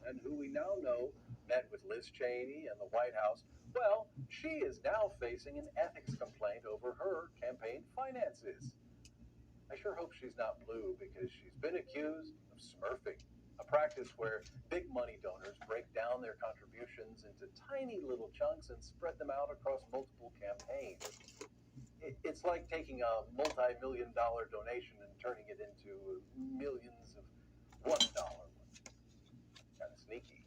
and who we now know met with Liz Cheney and the White House, well, she is now facing an ethics complaint over her campaign finances. I sure hope she's not blue because she's been accused of smurfing, a practice where big money donors break down their contributions into tiny little chunks and spread them out across multiple campaigns. It's like taking a multi-million-dollar donation and turning it into millions of $1 ones. Kind of sneaky.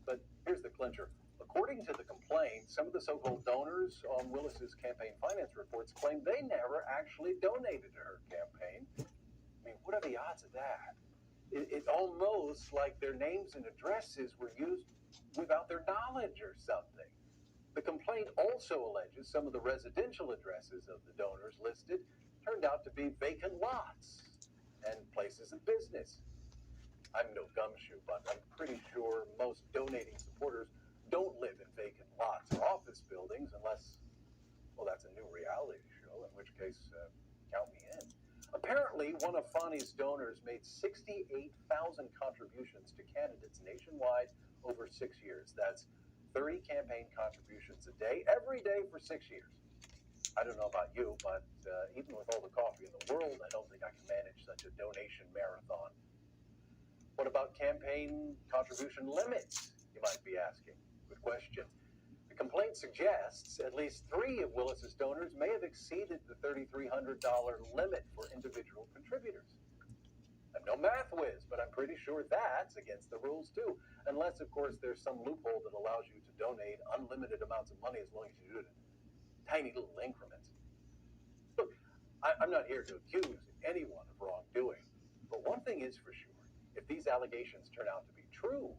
But here's the clincher. According to the complaint, some of the so-called donors on Willis's campaign finance reports claim they never actually donated to her campaign. I mean, what are the odds of that? It's almost like their names and addresses were used without their knowledge or something. The complaint also alleges some of the residential addresses of the donors listed turned out to be vacant lots and places of business. I'm no gumshoe, but I'm pretty sure most donating supporters don't live in vacant lots or office buildings unless, well, that's a new reality show, in which case, count me in. Apparently, one of Fani's donors made 68,000 contributions to candidates nationwide over 6 years. That's 30 campaign contributions a day, every day for 6 years. I don't know about you, but even with all the coffee in the world, I don't think I can manage such a donation marathon. What about campaign contribution limits, you might be asking? Good question. The complaint suggests at least 3 of Willis's donors may have exceeded the $3,300 limit for individual contributors. I'm no math whiz, but I'm pretty sure that's against the rules too. Unless, of course, there's some loophole that allows you to donate unlimited amounts of money as long as you do it in tiny little increments. Look, I'm not here to accuse anyone of wrongdoing, but one thing is for sure. If these allegations turn out to be true,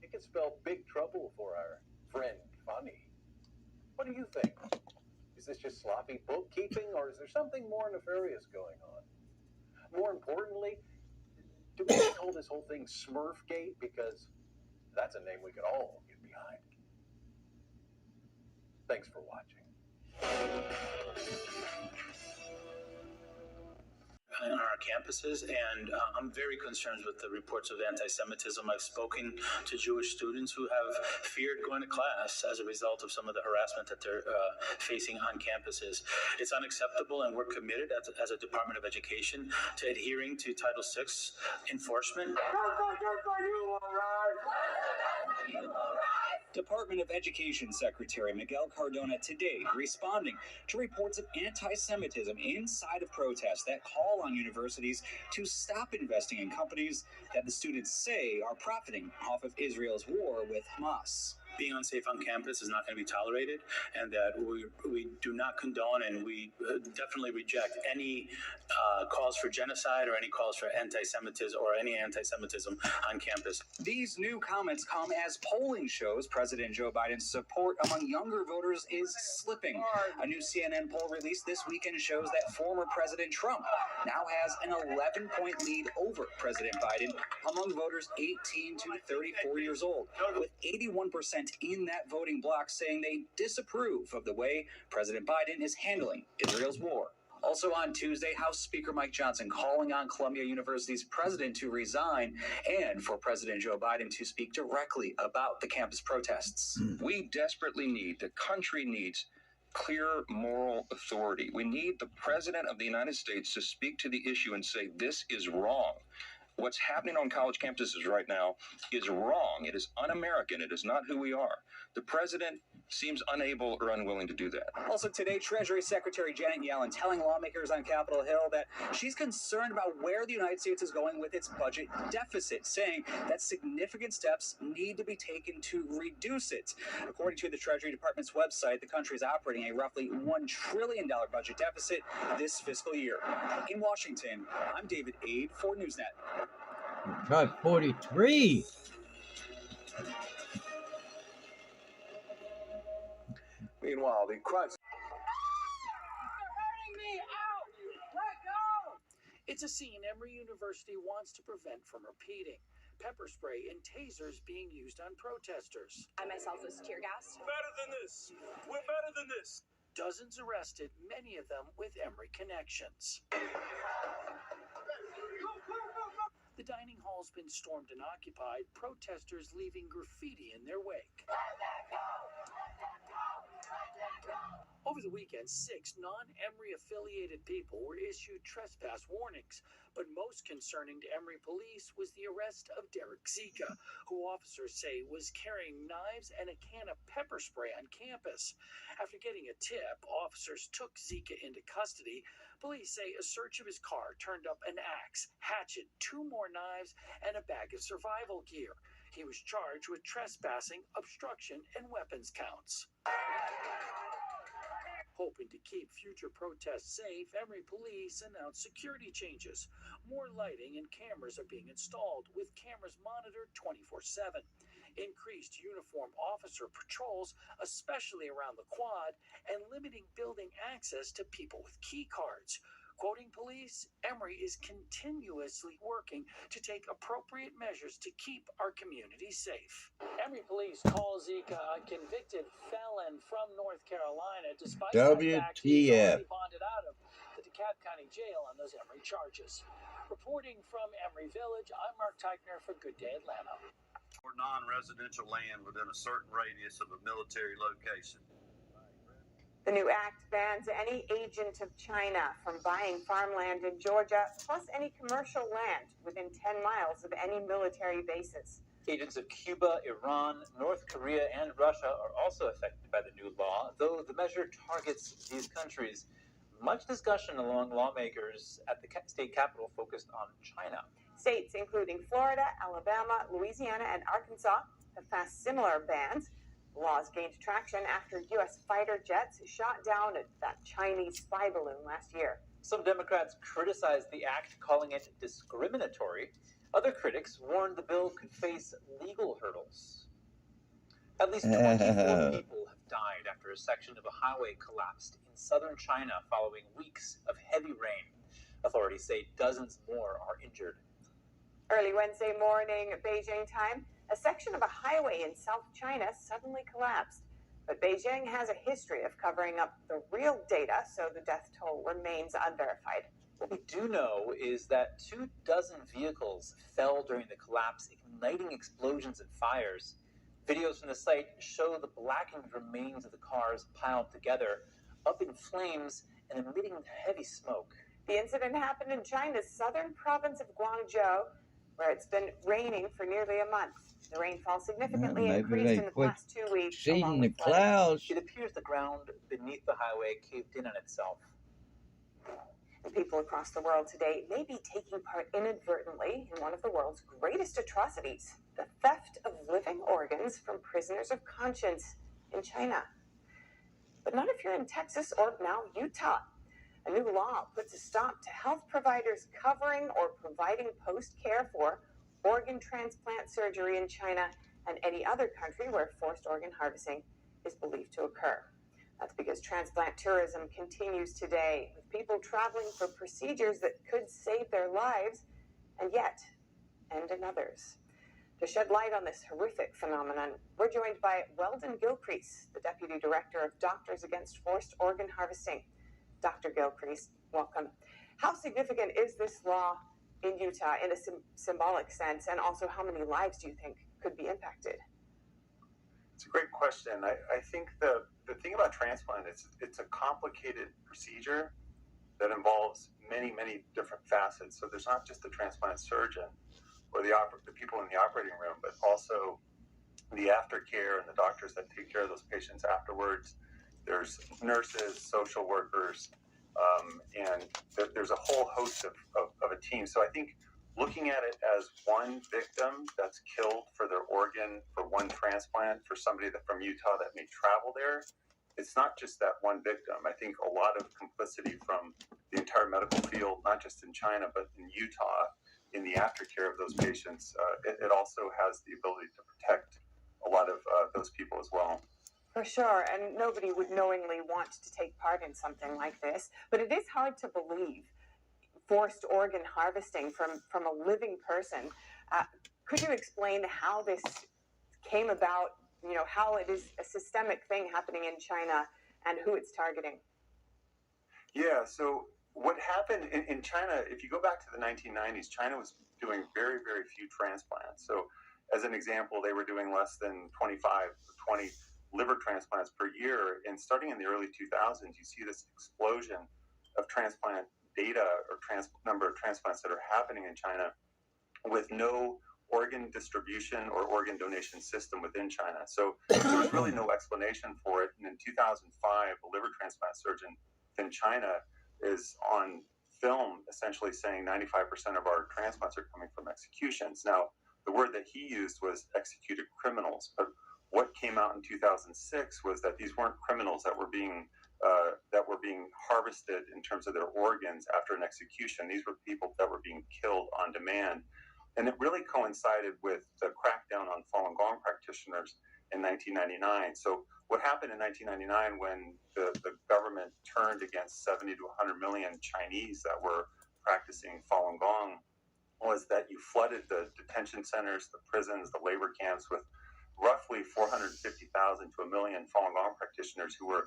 it could spell big trouble for our friend Fani. What do you think? Is this just sloppy bookkeeping, or is there something more nefarious going on? More importantly, do we call this whole thing Smurfgate? Because that's a name we could all get behind. Thanks for watching. On our campuses, and I'm very concerned with the reports of anti-Semitism. I've spoken to Jewish students who have feared going to class as a result of some of the harassment that they're facing on campuses. It's unacceptable, and we're committed as a Department of Education to adhering to Title VI enforcement. Department of Education Secretary Miguel Cardona today responding to reports of anti-Semitism inside of protests that call on universities to stop investing in companies that the students say are profiting off of Israel's war with Hamas. Being unsafe on campus is not going to be tolerated, and that we do not condone, and we definitely reject any calls for genocide or any calls for anti-Semitism or any anti-Semitism on campus. These new comments come as polling shows President Joe Biden's support among younger voters is slipping. A new CNN poll released this weekend shows that former President Trump now has an 11-point lead over President Biden among voters 18 to 34 years old, with 81% in that voting bloc saying they disapprove of the way President Biden is handling Israel's war. Also on Tuesday, House Speaker Mike Johnson calling on Columbia University's president to resign and for President Joe Biden to speak directly about the campus protests. We desperately need, the country needs, clear moral authority. We need the President of the United States to speak to the issue and say, this is wrong. What's happening on college campuses right now is wrong. It is un-American. It is not who we are. The president seems unable or unwilling to do that. Also today, Treasury Secretary Janet Yellen telling lawmakers on Capitol Hill that she's concerned about where the United States is going with its budget deficit, saying that significant steps need to be taken to reduce it. According to the Treasury Department's website, the country is operating a roughly $1 trillion budget deficit this fiscal year. In Washington, I'm David Aid for Newsnet. Tribe 43. Meanwhile, the crowd. Hurting me! Ow! Let go! It's a scene Emory University wants to prevent from repeating. Pepper spray and tasers being used on protesters. I myself was tear gassed. Better than this! We're better than this! Dozens arrested, many of them with Emory connections. The dining hall mall's been stormed and occupied, protesters leaving graffiti in their wake. Over the weekend, 6 non-Emory affiliated people were issued trespass warnings, but most concerning to Emory police was the arrest of Derek Zika, who officers say was carrying knives and a can of pepper spray on campus. After getting a tip, officers took Zika into custody. Police say a search of his car turned up an axe, hatchet, 2 more knives, and a bag of survival gear. He was charged with trespassing, obstruction, and weapons counts. Hoping to keep future protests safe, Emory police announced security changes. More lighting and cameras are being installed, with cameras monitored 24/7. Increased uniformed officer patrols, especially around the quad, and limiting building access to people with key cards. Quoting police, Emory is continuously working to take appropriate measures to keep our community safe. Emory police call Zika a convicted felon from North Carolina, despite the fact he's already bonded out of the DeKalb County Jail on those Emory charges. Reporting from Emory Village, I'm Mark Teichner for Good Day Atlanta. Or non-residential land within a certain radius of a military location. The new act bans any agent of China from buying farmland in Georgia, plus any commercial land within 10 miles of any military bases. Agents of Cuba, Iran, North Korea, and Russia are also affected by the new law, though the measure targets these countries. Much discussion among lawmakers at the state capitol focused on China. States including Florida, Alabama, Louisiana, and Arkansas have passed similar bans. The laws gained traction after U.S. fighter jets shot down that Chinese spy balloon last year. Some Democrats criticized the act, calling it discriminatory. Other critics warned the bill could face legal hurdles. At least 24 people have died after a section of a highway collapsed in southern China following weeks of heavy rain. Authorities say dozens more are injured. Early Wednesday morning, Beijing time, a section of a highway in South China suddenly collapsed. But Beijing has a history of covering up the real data, so the death toll remains unverified. What we do know is that 24 vehicles fell during the collapse, igniting explosions and fires. Videos from the site show the blackened remains of the cars piled together, up in flames and emitting heavy smoke. The incident happened in China's southern province of Guangzhou, where it's been raining for nearly a month. The rainfall significantly increased in the past 2 weeks. Seeing the clouds. It appears the ground beneath the highway caved in on itself. And people across the world today may be taking part inadvertently in one of the world's greatest atrocities, the theft of living organs from prisoners of conscience in China. But not if you're in Texas or now Utah. A new law puts a stop to health providers covering or providing post-care for organ transplant surgery in China and any other country where forced organ harvesting is believed to occur. That's because transplant tourism continues today, with people traveling for procedures that could save their lives and yet end in others. To shed light on this horrific phenomenon, we're joined by Weldon Gilcrease, the Deputy Director of Doctors Against Forced Organ Harvesting. Dr. Gilcrease, welcome. How significant is this law in Utah in a symbolic sense, and also how many lives do you think could be impacted? It's a great question. I think the thing about transplant is it's a complicated procedure that involves many different facets. So there's not just the transplant surgeon or the people in the operating room, but also the aftercare and the doctors that take care of those patients afterwards. There's nurses, social workers, and there's a whole host of a team. So I think looking at it as one victim that's killed for their organ, for one transplant, for somebody from Utah that may travel there, it's not just that one victim. I think a lot of complicity from the entire medical field, not just in China, but in Utah, in the aftercare of those patients. It also has the ability to protect a lot of those people as well. For sure, and nobody would knowingly want to take part in something like this, but it is hard to believe forced organ harvesting from a living person. Could you explain how this came about, how it is a systemic thing happening in China and who it's targeting? Yeah, so what happened in China, if you go back to the 1990s, China was doing very, very few transplants. So, as an example, they were doing less than 25 or 20 liver transplants per year. And starting in the early 2000s, you see this explosion of transplant data or number of transplants that are happening in China with no organ distribution or organ donation system within China. So there was really no explanation for it. And in 2005, a liver transplant surgeon in China is on film essentially saying 95% of our transplants are coming from executions. Now, the word that he used was executed criminals, but what came out in 2006 was that these weren't criminals that were being harvested in terms of their organs after an execution. These were people that were being killed on demand. And it really coincided with the crackdown on Falun Gong practitioners in 1999. So what happened in 1999 when the government turned against 70 to 100 million Chinese that were practicing Falun Gong was that you flooded the detention centers, the prisons, the labor camps with roughly 450,000 to a million Falun Gong practitioners who were,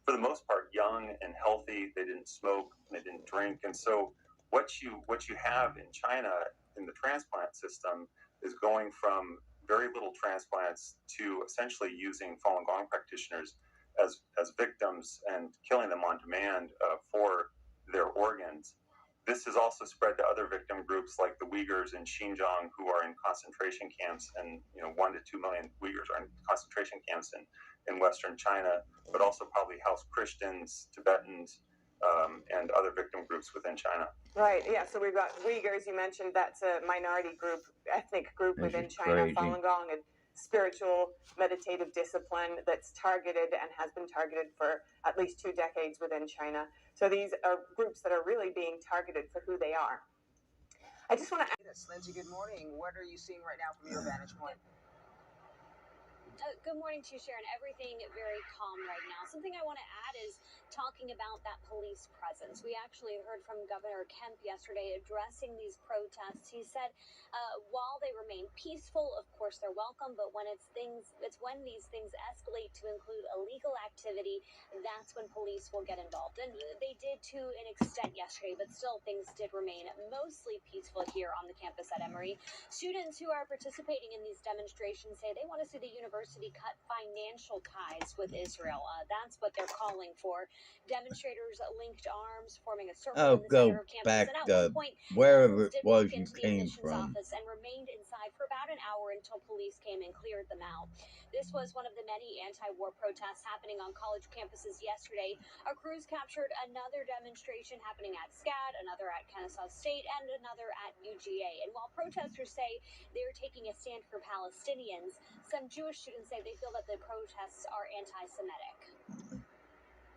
for the most part, young and healthy. They didn't smoke, they didn't drink. And so what you have in China in the transplant system is going from very little transplants to essentially using Falun Gong practitioners as victims and killing them on demand for their organs. This has also spread to other victim groups like the Uyghurs in Xinjiang, who are in concentration camps, and 1 to 2 million Uyghurs are in concentration camps in Western China, but also probably House Christians, Tibetans, and other victim groups within China. Right, yeah, so we've got Uyghurs, you mentioned, that's a minority group, ethnic group within China, Falun Gong, and spiritual meditative discipline that's targeted and has been targeted for at least 2 decades within China. So these are groups that are really being targeted for who they are. I just want to ask Lindsay, good morning. What are you seeing right now from your vantage point? Good morning to you, Sharon. Everything very calm right now. Something I want to add is talking about that police presence. We actually heard from Governor Kemp yesterday addressing these protests. He said while they remain peaceful, of course they're welcome, but when it's when these things escalate to include illegal activity, that's when police will get involved. And they did to an extent yesterday, but still things did remain mostly peaceful here on the campus at Emory. Students who are participating in these demonstrations say they want to see the university cut financial ties with Israel. That's what they're calling for. Demonstrators linked arms, forming a circle in the center of campus. Back and at one point, wherever it did was walk you into the came admissions from. office and remained inside for about an hour until police came and cleared them out. This was one of the many anti-war protests happening on college campuses yesterday. Our crews captured another demonstration happening at SCAD, another at Kennesaw State, and another at UGA. And while protesters say they're taking a stand for Palestinians, some Jewish students say they feel that the protests are anti-Semitic.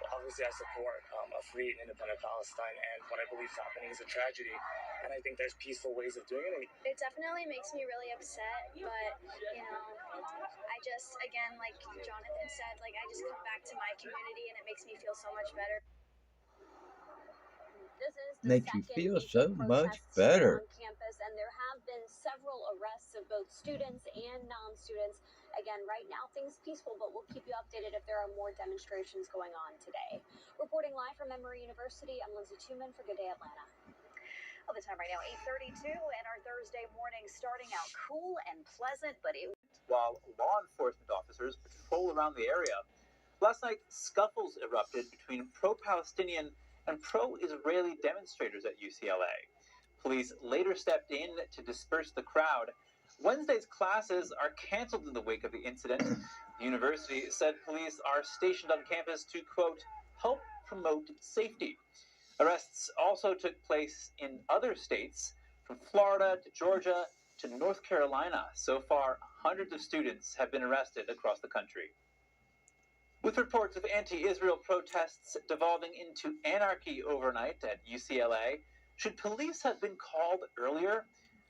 Obviously, I support a free and independent Palestine, and what I believe is happening is a tragedy, and I think there's peaceful ways of doing it. It definitely makes me really upset, but, I just, again, like Jonathan said, I just come back to my community, and it makes me feel so much better. This is the Makes you feel so much better. On campus, and there have been several arrests of both students and non-students. Again, right now things peaceful, but we'll keep you updated if there are more demonstrations going on today. Reporting live from Emory University, I'm Lindsay Tuman for Good Day Atlanta. Well, the time right now 8:32, and our Thursday morning starting out cool and pleasant, but while law enforcement officers patrol around the area. Last night, scuffles erupted between pro-Palestinian and pro-Israeli demonstrators at UCLA. Police later stepped in to disperse the crowd. Wednesday's classes are canceled in the wake of the incident. The university said police are stationed on campus to, quote, help promote safety. Arrests also took place in other states, from Florida to Georgia to North Carolina. So far, hundreds of students have been arrested across the country. With reports of anti-Israel protests devolving into anarchy overnight at UCLA, should police have been called earlier?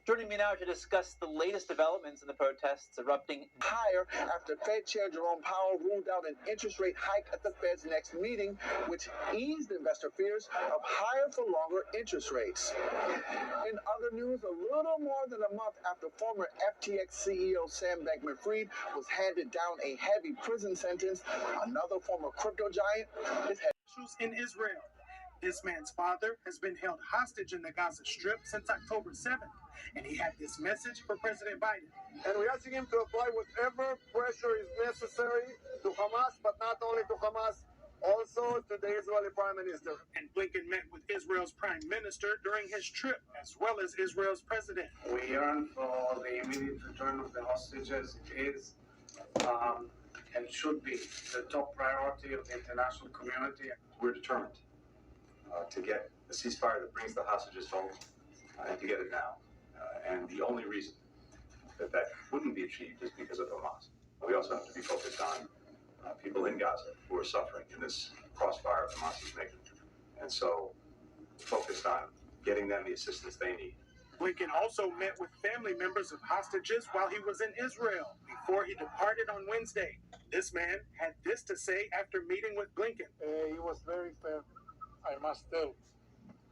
Joining me now to discuss the latest developments in the protests erupting higher after Fed Chair Jerome Powell ruled out an interest rate hike at the Fed's next meeting, which eased investor fears of higher for longer interest rates. In other news, a little more than a month after former FTX CEO Sam Bankman-Fried was handed down a heavy prison sentence, another former crypto giant is headed in Israel. This man's father has been held hostage in the Gaza Strip since October 7th, and he had this message for President Biden. And we're asking him to apply whatever pressure is necessary to Hamas, but not only to Hamas, also to the Israeli Prime Minister. And Blinken met with Israel's Prime Minister during his trip, as well as Israel's president. We yearn for the immediate return of the hostages. It is and should be the top priority of the international community. We're determined to get a ceasefire that brings the hostages home and to get it now. And the only reason that wouldn't be achieved is because of Hamas. We also have to be focused on people in Gaza who are suffering in this crossfire of Hamas's making. And so focused on getting them the assistance they need. Blinken also met with family members of hostages while he was in Israel before he departed on Wednesday. This man had this to say after meeting with Blinken. He was very fair, I must tell.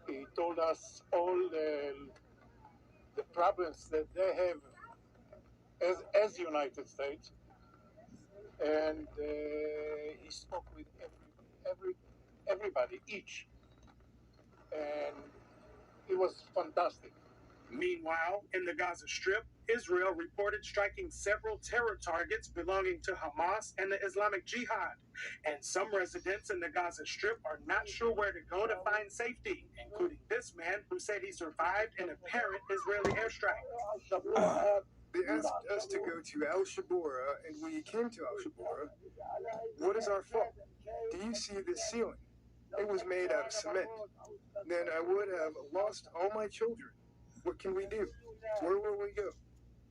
He told us all the problems that they have as United States, and he spoke with everybody, each, and it was fantastic. Meanwhile, in the Gaza Strip, Israel reported striking several terror targets belonging to Hamas and the Islamic Jihad. And some residents in the Gaza Strip are not sure where to go to find safety, including this man who said he survived an apparent Israeli airstrike. They asked us to go to Al Shabura, and we came to Al Shabura. What is our fault? Do you see this ceiling? It was made out of cement. Then I would have lost all my children. What can we do? Where will we go?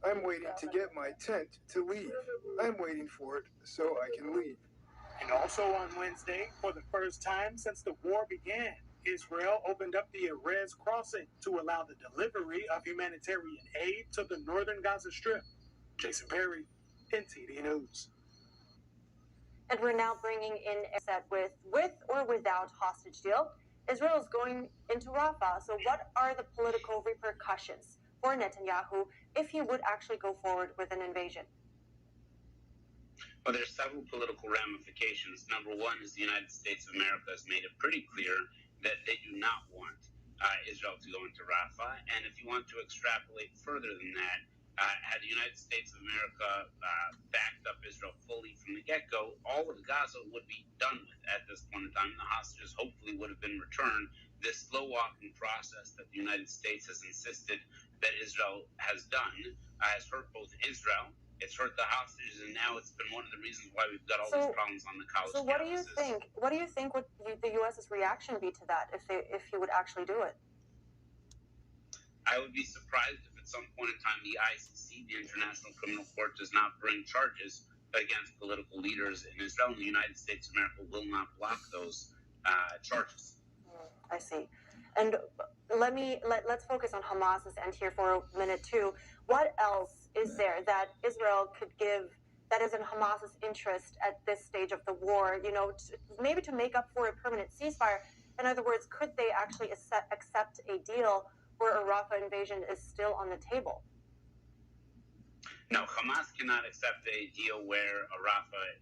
I'm waiting to get my tent to leave. I'm waiting for it so I can leave. And also on Wednesday, for the first time since the war began, Israel opened up the Erez crossing to allow the delivery of humanitarian aid to the northern Gaza Strip. Jason Perry, NTD News. And we're now bringing in a set with or without hostage deal. Israel is going into Rafah. So what are the political repercussions for Netanyahu if he would actually go forward with an invasion? Well, there's several political ramifications. Number one is the United States of America has made it pretty clear that they do not want Israel to go into Rafah. And if you want to extrapolate further than that, had the United States of America backed up Israel fully from the get-go, all of Gaza would be done with at this point in time. The hostages hopefully would have been returned. This slow-walking process that the United States has insisted that Israel has done has hurt both Israel, it's hurt the hostages, and now it's been one of the reasons why we've got all these problems on the college campuses. So what do you think? What do you think would the U.S.'s reaction be to that if he would actually do it? I would be surprised if at some point in time the ICC, the International Criminal Court, does not bring charges against political leaders in Israel, and the United States of America will not block those charges. I see. And let's focus on Hamas's end here for a minute too. What else is there that Israel could give that is in Hamas's interest at this stage of the war? You know, maybe to make up for a permanent ceasefire. In other words, could they actually accept a deal where a Rafah invasion is still on the table? No, Hamas cannot accept a deal where a Rafah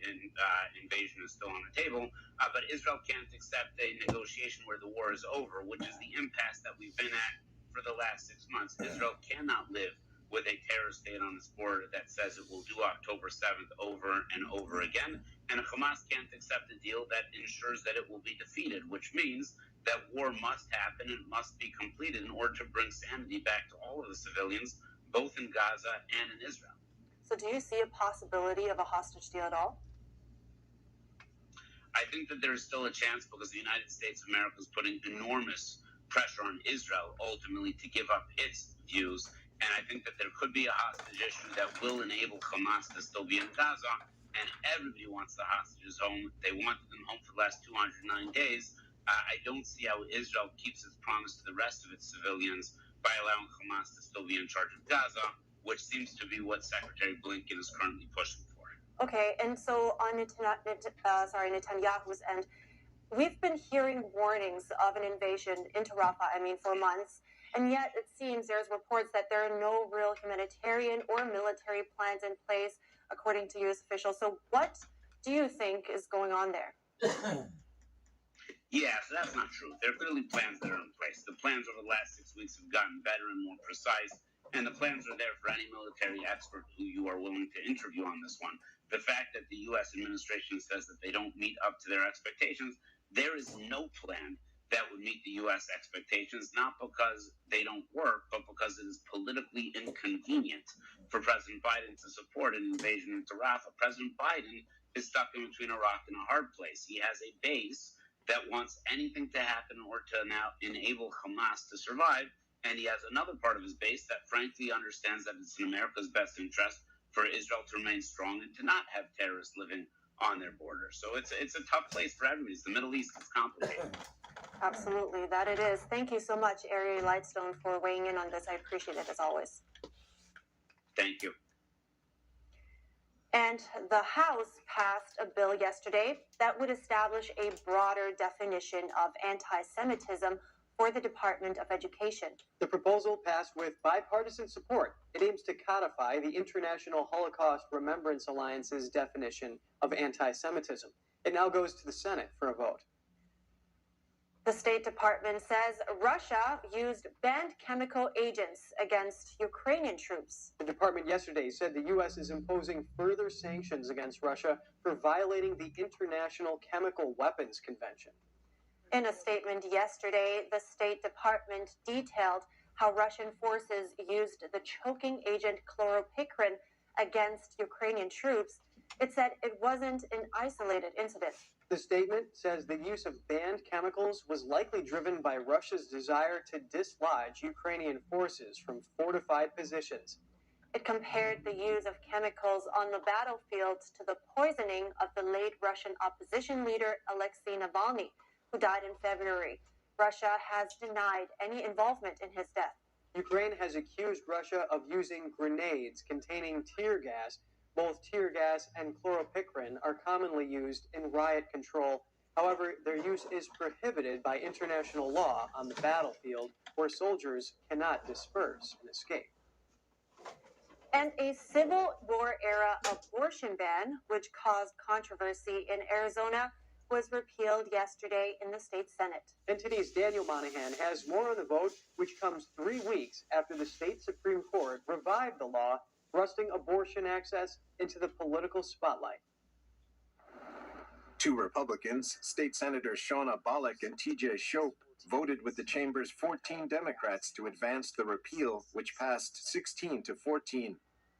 invasion is still on the table, but Israel can't accept a negotiation where the war is over, which is the impasse that we've been at for the last 6 months. Israel cannot live with a terror state on its border that says it will do October 7th over and over again, and Hamas can't accept a deal that ensures that it will be defeated, which means that war must happen and must be completed in order to bring sanity back to all of the civilians, both in Gaza and in Israel. So do you see a possibility of a hostage deal at all? I think that there's still a chance because the United States of America is putting enormous pressure on Israel ultimately to give up its views. And I think that there could be a hostage issue that will enable Hamas to still be in Gaza. And everybody wants the hostages home. They wanted them home for the last 209 days. I don't see how Israel keeps its promise to the rest of its civilians by allowing Hamas to still be in charge of Gaza, which seems to be what Secretary Blinken is currently pushing for. Okay, and so on Netanyahu's end, we've been hearing warnings of an invasion into Rafah, for months, and yet it seems there's reports that there are no real humanitarian or military plans in place, according to U.S. officials. So what do you think is going on there? Yeah, so that's not true. There are clearly plans that are in place. The plans over the last 6 weeks have gotten better and more precise, and the plans are there for any military expert who you are willing to interview on this one. The fact that the U.S. administration says that they don't meet up to their expectations, there is no plan that would meet the U.S. expectations, not because they don't work, but because it is politically inconvenient for President Biden to support an invasion into Rafah. President Biden is stuck in between a rock and a hard place. He has a base that wants anything to happen in order to now enable Hamas to survive, and he has another part of his base that frankly understands that it's in America's best interest for Israel to remain strong and to not have terrorists living on their border. So it's a tough place for everybody. The Middle East is complicated. Absolutely, that it is. Thank you so much, Ari Lightstone, for weighing in on this. I appreciate it as always. Thank you. And the House passed a bill yesterday that would establish a broader definition of anti-Semitism for the Department of Education. The proposal passed with bipartisan support. It aims to codify the International Holocaust Remembrance Alliance's definition of anti-Semitism. It now goes to the Senate for a vote. The State Department says Russia used banned chemical agents against Ukrainian troops. The department yesterday said the U.S. is imposing further sanctions against Russia for violating the International Chemical Weapons Convention. In a statement yesterday, the State Department detailed how Russian forces used the choking agent chloropicrin against Ukrainian troops. It said it wasn't an isolated incident. The statement says the use of banned chemicals was likely driven by Russia's desire to dislodge Ukrainian forces from fortified positions. It compared the use of chemicals on the battlefield to the poisoning of the late Russian opposition leader Alexei Navalny, who died in February. Russia has denied any involvement in his death. Ukraine has accused Russia of using grenades containing tear gas. Both tear gas and chloropicrin are commonly used in riot control. However, their use is prohibited by international law on the battlefield, where soldiers cannot disperse and escape. And a Civil War-era abortion ban, which caused controversy in Arizona, was repealed yesterday in the state Senate. And today's Daniel Monahan has more on the vote, which comes 3 weeks after the state Supreme Court revived the law thrusting abortion access into the political spotlight. Two Republicans, State Senators Shawna Bolick and TJ Shope, voted with the chamber's 14 Democrats to advance the repeal, which passed 16-14.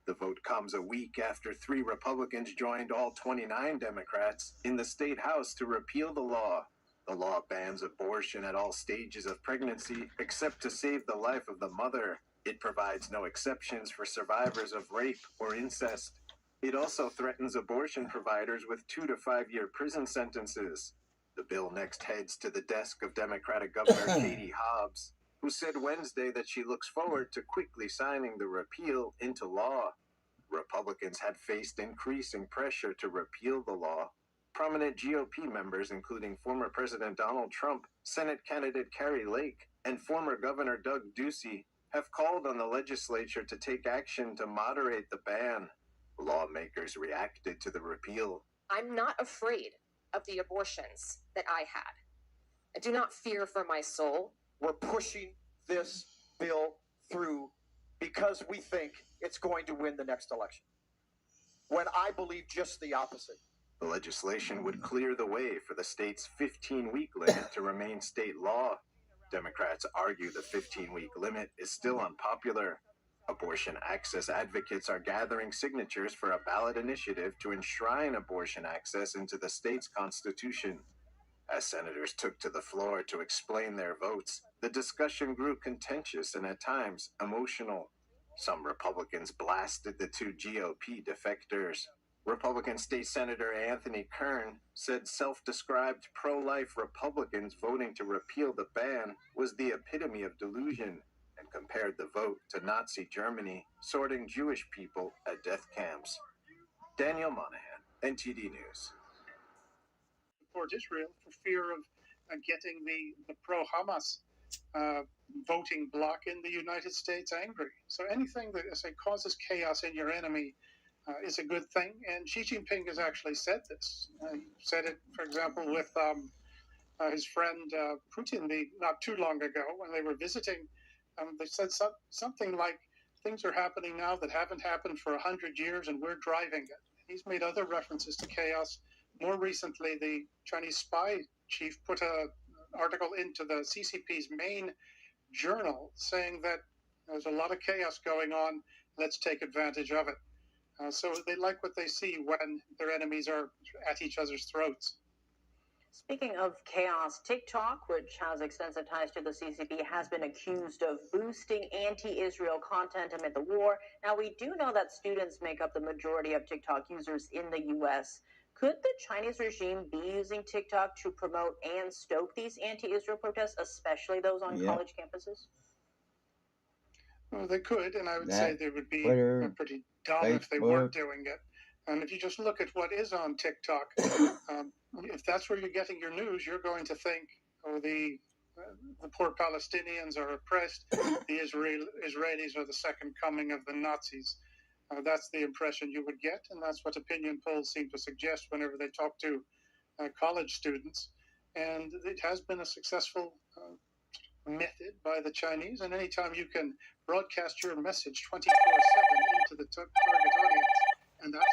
The vote comes a week after 3 Republicans joined all 29 Democrats in the state house to repeal the law. The law bans abortion at all stages of pregnancy except to save the life of the mother. It provides no exceptions for survivors of rape or incest. It also threatens abortion providers with 2 to 5 year prison sentences. The bill next heads to the desk of Democratic Governor Katie Hobbs, who said Wednesday that she looks forward to quickly signing the repeal into law. Republicans had faced increasing pressure to repeal the law. Prominent GOP members, including former President Donald Trump, Senate candidate Kari Lake, and former Governor Doug Ducey, have called on the legislature to take action to moderate the ban. Lawmakers reacted to the repeal. I'm not afraid of the abortions that I had. I do not fear for my soul. We're pushing this bill through because we think it's going to win the next election, when I believe just the opposite. The legislation would clear the way for the state's 15-week limit to remain state law. Democrats argue the 15-week limit is still unpopular. Abortion access advocates are gathering signatures for a ballot initiative to enshrine abortion access into the state's constitution. As senators took to the floor to explain their votes, the discussion grew contentious and at times emotional. Some Republicans blasted the 2 GOP defectors. Republican State Senator Anthony Kern said self-described pro-life Republicans voting to repeal the ban was the epitome of delusion, and compared the vote to Nazi Germany, sorting Jewish people at death camps. Daniel Monahan, NTD News. Support Israel for fear of getting the pro-Hamas voting bloc in the United States angry. So anything that, I say, causes chaos in your enemy is a good thing. And Xi Jinping has actually said this. He said it, for example, with his friend Putin not too long ago when they were visiting. They said something like, things are happening now that haven't happened for 100 years, and we're driving it. He's made other references to chaos. More recently, the Chinese spy chief put an article into the CCP's main journal saying that there's a lot of chaos going on. Let's take advantage of it. So they like what they see when their enemies are at each other's throats. Speaking of chaos, TikTok, which has extensive ties to the CCP, has been accused of boosting anti-Israel content amid the war. Now, we do know that students make up the majority of TikTok users in the U.S. Could the Chinese regime be using TikTok to promote and stoke these anti-Israel protests, especially those on college campuses? Well, they could, and I would say they would be Twitter, pretty dumb if they weren't doing it. And if you just look at what is on TikTok, if that's where you're getting your news, you're going to think, oh, the poor Palestinians are oppressed, the Israelis are the second coming of the Nazis. That's the impression you would get, and that's what opinion polls seem to suggest whenever they talk to college students. And it has been a successful method by the Chinese, and anytime you can broadcast your message 24/7 into the target audience, and that's